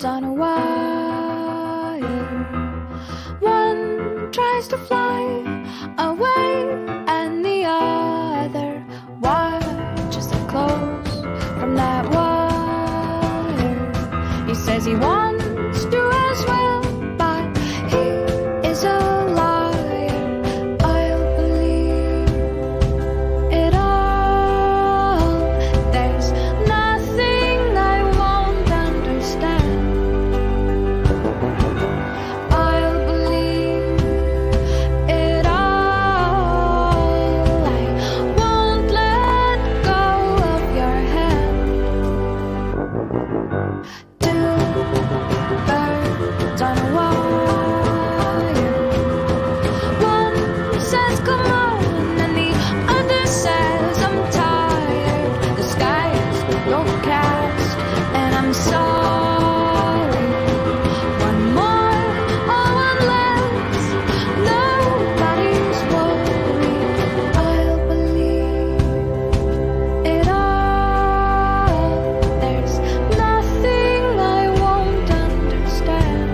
birds on a wire. One tries to fly away, and the other watches it close from that wire. He says he wants to as well, but he is a liar. I'll believe it all. There's nothing I won't understand. I'll believe it all. I won't let go of your hand. Two birds on a wire. One says come on, and the other says I'm tired. The sky is overcast, and I'm sorry. One more or one less, nobody's worried. I'll believe it all. There's nothing I won't understand.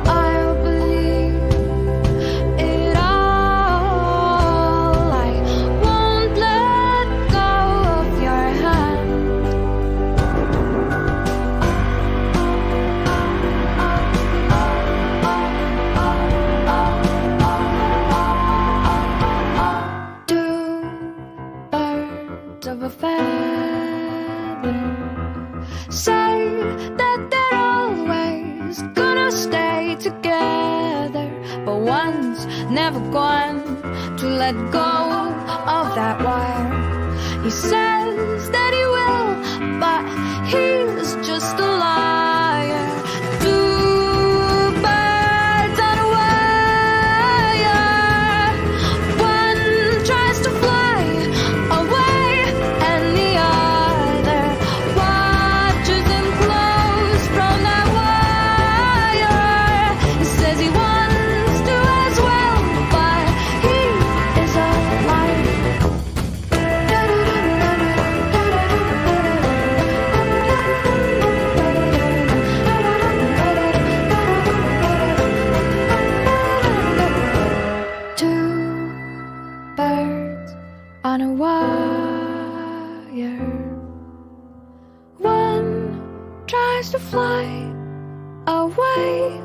I'll believe it all. I won't let go of your hand. Two birds of a feather say that they're always gonna stay together, but one's never going to let go of that wire. He says that he will, but he's just a liar. Two birds on a wire. One tries to fly away, and the other watches him close from that wire. He says he wants to as well, but he is a liar. Two birds on a wire. One tries to fly away,